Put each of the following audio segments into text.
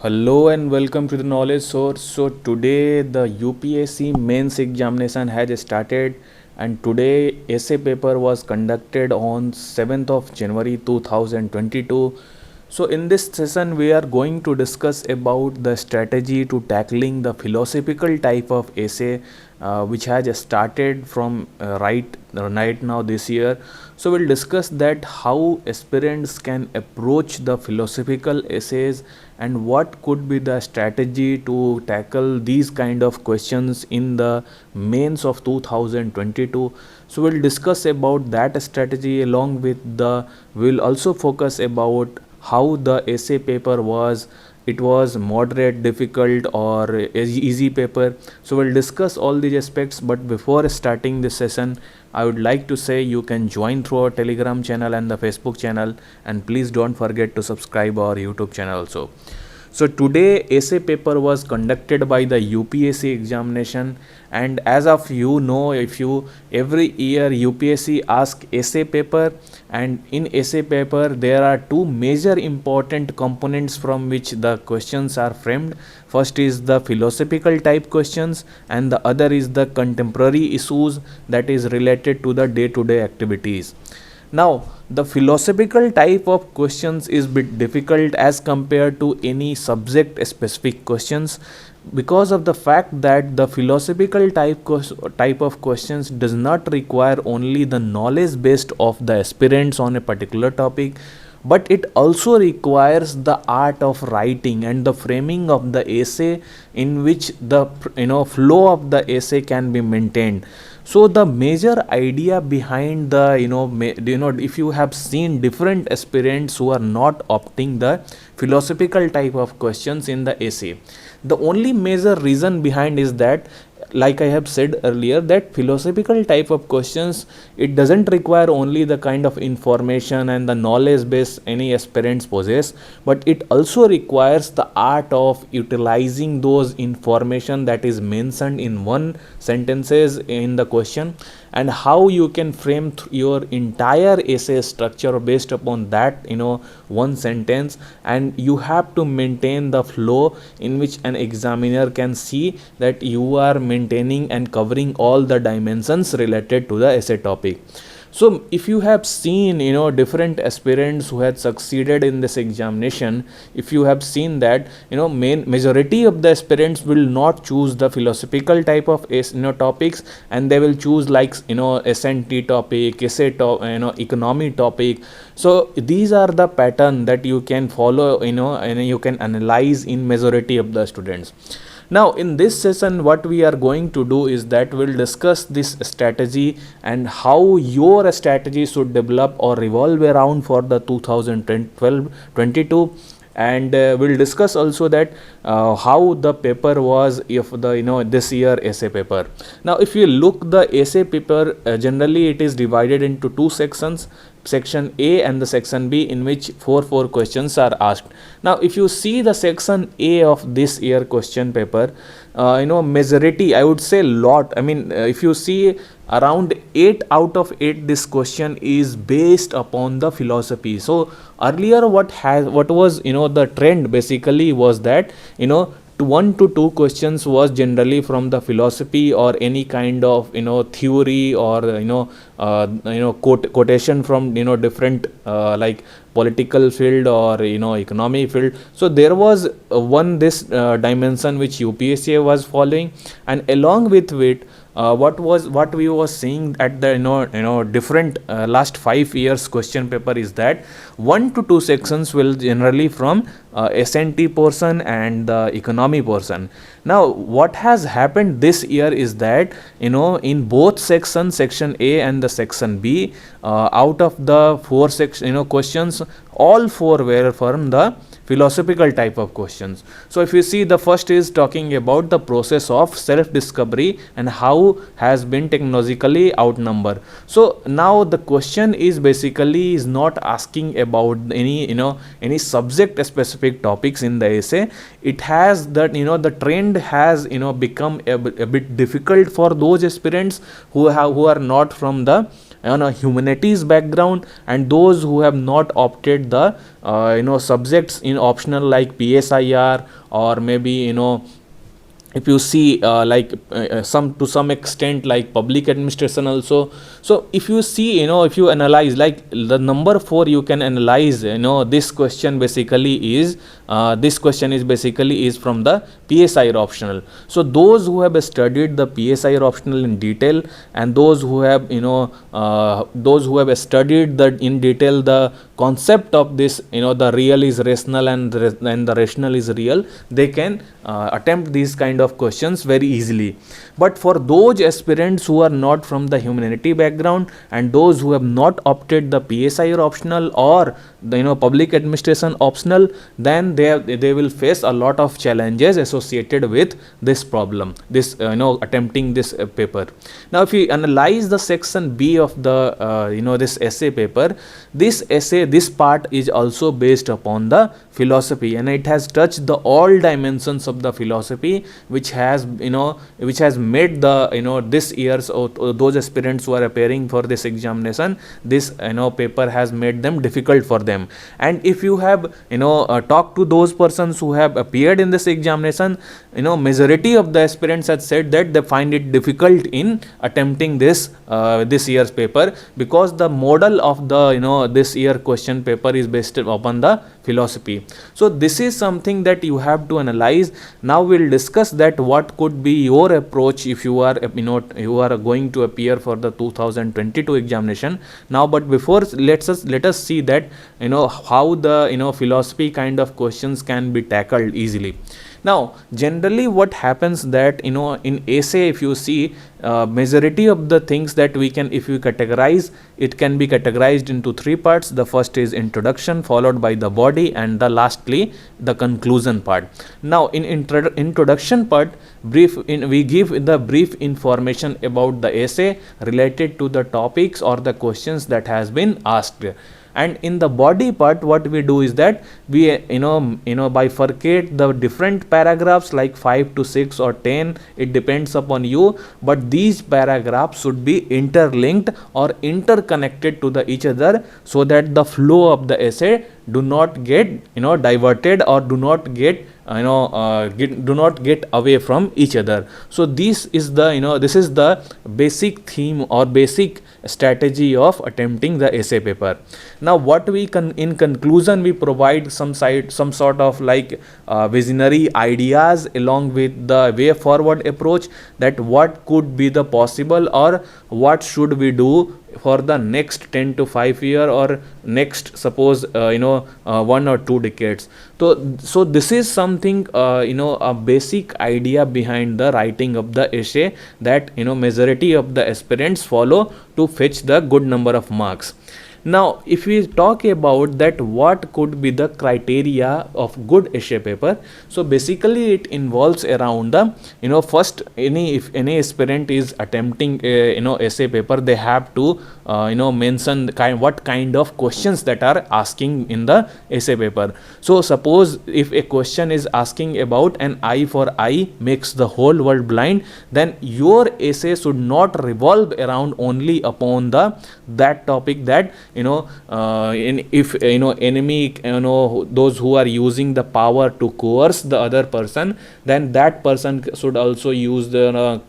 Hello and welcome to the knowledge source. So today the UPSC mains examination has started, and today essay paper was conducted on 7th of January 2022. So in this session we are going to discuss about the strategy to tackling the philosophical type of essay which has started from right now this year. So we'll discuss that how aspirants can approach the philosophical essays and what could be the strategy to tackle these kind of questions in the mains of 2022. So we'll discuss about that strategy along with the we'll also focus about how the essay paper was. It was moderate, difficult, or easy paper. So we'll discuss all these aspects, but before starting this session I would like to say you can join through our Telegram channel and the Facebook channel, and please don't forget to subscribe our YouTube channel also. So today essay paper was conducted by the UPSC examination, and as of if you every year UPSC ask essay paper, and in essay paper there are two major important components from which the questions are framed. First is the philosophical type questions and the other is the contemporary issues that is related to the day-to-day activities. Now, the philosophical type of questions is bit difficult as compared to any subject specific questions, because of the fact that the philosophical type of questions does not require only the knowledge based of the aspirants on a particular topic, but it also requires the art of writing and the framing of the essay in which the flow of the essay can be maintained. So the major idea behind the if you have seen different aspirants who are not opting the philosophical type of questions in the essay, the only major reason behind is that, like I have said earlier, that philosophical type of questions, it doesn't require only the kind of information and the knowledge base any aspirants possess, but it also requires the art of utilizing those information that is mentioned in one sentences in the question, and how you can frame your entire essay structure based upon that one sentence, and you have to maintain the flow in which an examiner can see that you are maintaining and covering all the dimensions related to the essay topic. So if you have seen different aspirants who had succeeded in this examination, if you have seen that majority of the aspirants will not choose the philosophical type of topics, and they will choose like S&T topic, essay economy topic. So these are the pattern that you can follow and you can analyze in majority of the students. Now in this session what we are going to do is that we'll discuss this strategy and how your strategy should develop or revolve around for the 2012-22, and we'll discuss also that how the paper was if the this year essay paper. Now if you look the essay paper, generally it is divided into two sections, section A and the section B, in which four questions are asked. Now if you see the section A of this year question paper, majority, I would say if you see around 8 out of 8 this question is based upon the philosophy. So earlier what was the trend basically was that to 1 to 2 questions was generally from the philosophy or any kind of theory or quotation from different like political field or economy field. So there was this dimension which UPSC was following, and along with it what we was seeing at the different last 5 years question paper is that 1 to 2 sections will generally from S&T portion and the economy portion. Now what has happened this year is that in both sections, section A and the section B, out of the 4 questions, all 4 were from the philosophical type of questions. So if you see, the first is talking about the process of self discovery and how has been technologically outnumbered. So now the question is basically is not asking about any subject specific topics in the essay. It has that the trend has become a bit difficult for those aspirants who are not from the humanities background, and those who have not opted the subjects in optional like PSIR, or maybe if you see some to some extent like public administration also. So if you see, if you analyze like the number 4, you can analyze, this question basically is from the PSIR optional. So those who have studied the PSIR optional in detail, and those who have studied the in detail the concept of this, the real is rational and the rational is real, they can attempt these kind of questions very easily. But for those aspirants who are not from the humanity background, and those who have not opted the PSIR optional or the public administration optional, then they will face a lot of challenges associated with this problem, this attempting this paper. Now if you analyze the section B of the this essay paper, this part is also based upon the philosophy, and it has touched the all dimensions of the philosophy, which has made the this year's those aspirants who are appearing for this examination, this paper has made them difficult for them. And if you have talked to those persons who have appeared in this examination, majority of the aspirants have said that they find it difficult in attempting this year's paper, because the model of the this year question paper is based upon the philosophy. So this is something that you have to analyze. Now we'll discuss that what could be your approach if you are going to appear for the 2022 examination. Now but before, let us see that how the philosophy kind of questions can be tackled easily. Now generally what happens that in essay, if you see, majority of the things that if we categorize, it can be categorized into 3 parts. The first is introduction, followed by the body, and lastly the conclusion part. Now in introduction part, we give the brief information about the essay related to the topics or the questions that has been asked. And in the body part, what we do is that we bifurcate the different paragraphs like 5 to 6 or 10, it depends upon you, but these paragraphs should be interlinked or interconnected to each other, so that the flow of the essay do not get diverted, or do not get away from each other. So this is the basic theme or basic strategy of attempting the essay paper. Now what we in conclusion, we provide some sort of like visionary ideas along with the way forward approach, that what could be the possible, or what should we do for the next 10 to 5 year, or next suppose 1 or 2 decades. So this is something a basic idea behind the writing of the essay that majority of the aspirants follow to fetch the good number of marks. Now if we talk about that what could be the criteria of good essay paper, so basically it involves around the first, if any aspirant is attempting a essay paper, they have to mention what kind of questions that are asking in the essay paper. So suppose if a question is asking about an eye for eye makes the whole world blind, then your essay should not revolve around only upon that topic, that if enemy those who are using the power to coerce the other person, then that person should also use the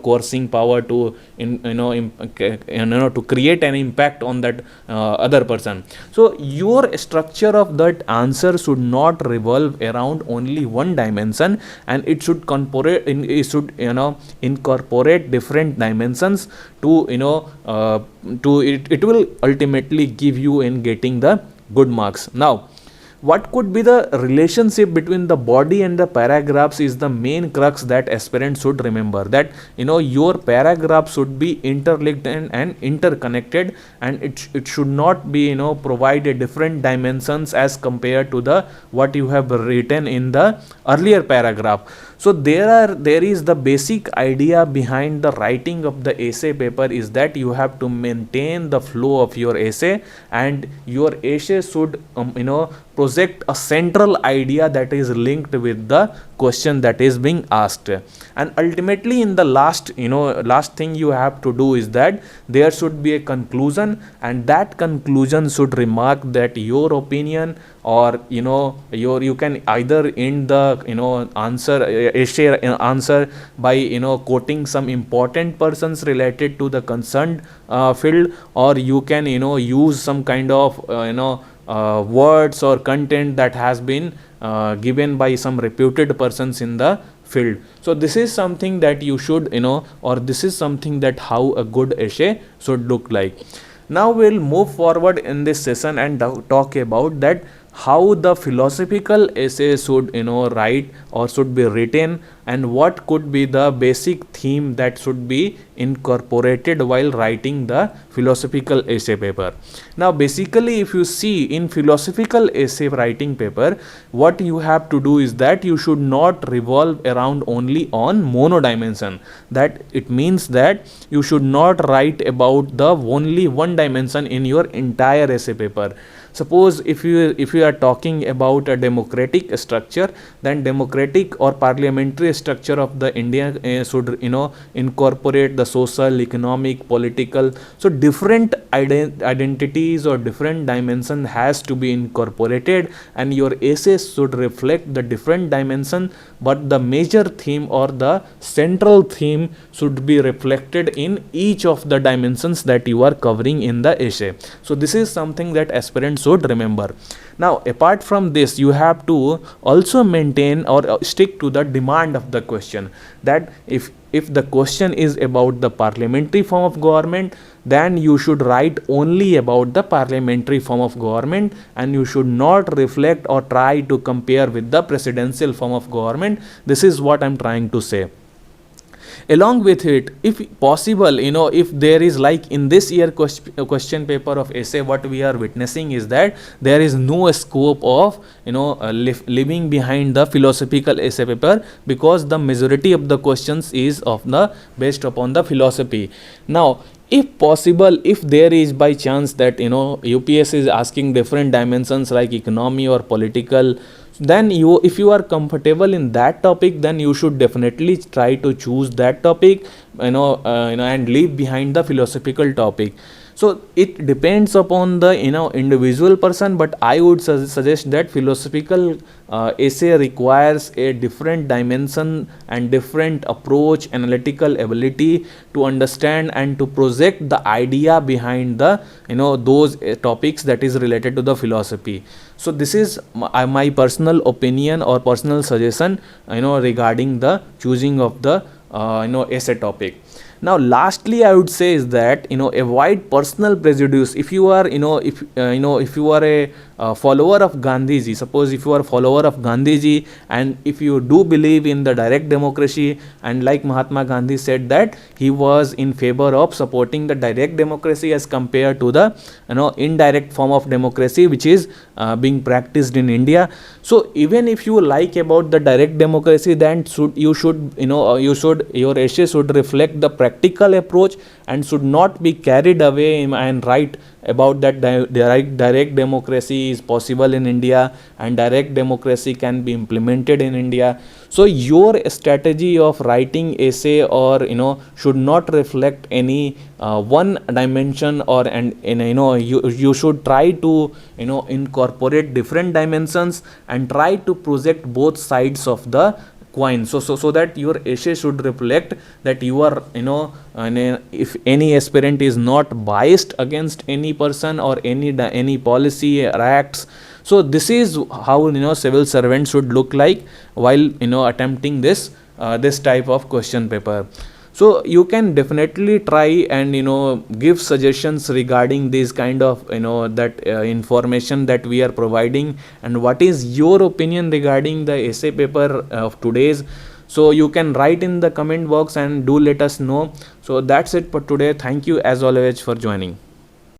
coercing power to to create an impact on that other person. So your structure of that answer should not revolve around only one dimension, and it should incorporate different dimensions to it will ultimately give you in getting the good marks. Now what could be the relationship between the body and the paragraphs is the main crux that aspirants should remember, that your paragraph should be interlinked and interconnected, and it should not be provide a different dimensions as compared to the what you have written in the earlier paragraph. So there is the basic idea behind the writing of the essay paper is that you have to maintain the flow of your essay, and your essay should project a central idea that is linked with the question that is being asked. And ultimately, in the last thing you have to do is that there should be a conclusion, and that conclusion should remark that your opinion, or you can either end the answer essay answer by quoting some important persons related to the concerned field, or you can use some kind of words or content that has been given by some reputed persons in the field. So this is something that you should or this is something that how a good essay should look like. Now we'll move forward in this session and talk about that how the philosophical essay should write or should be written, and what could be the basic theme that should be incorporated while writing the philosophical essay paper. Now basically, if you see in philosophical essay writing paper, what you have to do is that you should not revolve around only on monodimension. That it means that you should not write about the only one dimension in your entire essay paper. Suppose if you are talking about a democratic structure, then democratic or parliamentary structure of the India should incorporate the social, economic, political. So different identities or different dimension has to be incorporated, and your essay should reflect the different dimension, but the major theme or the central theme should be reflected in each of the dimensions that you are covering in the essay. So this is something that aspirants should remember. Now apart from this, you have to also maintain or stick to the demand of the question, that if the question is about the parliamentary form of government, then you should write only about the parliamentary form of government, and you should not reflect or try to compare with the presidential form of government. This is what I'm trying to say. Along with it, if possible, if there is, like in this year question paper of essay, what we are witnessing is that there is no scope of living behind the philosophical essay paper, because the majority of the questions is based upon the philosophy. Now if possible, if there is by chance that UPSC is asking different dimensions like economy or political, then if you are comfortable in that topic, then you should definitely try to choose that topic and leave behind the philosophical topic. So it depends upon the individual person, but I would suggest that philosophical essay requires a different dimension and different approach, analytical ability to understand and to project the idea behind the those topics that is related to the philosophy. So this is my personal opinion or personal suggestion regarding the choosing of the essay topic. Now lastly, I would say is that avoid personal prejudice. If you are if you are a follower of Gandhiji, suppose if you are a follower of Gandhiji, and if you do believe in the direct democracy, and like Mahatma Gandhi said that he was in favor of supporting the direct democracy as compared to the indirect form of democracy which is being practiced in India. So even if you like about the direct democracy, then your essay should reflect the practical approach and should not be carried away and write about that direct democracy is possible in India and direct democracy can be implemented in India. So your strategy of writing essay or should not reflect any one dimension, or you should try to incorporate different dimensions and try to project both sides of the coin, so that your essay should reflect that you are if any aspirant is not biased against any person or any policy or acts. So this is how civil servant should look like while attempting this type of question paper. So you can definitely try and give suggestions regarding this kind of information that we are providing, and what is your opinion regarding the essay paper of today's. So you can write in the comment box and do let us know. So that's it for today. Thank you as always for joining.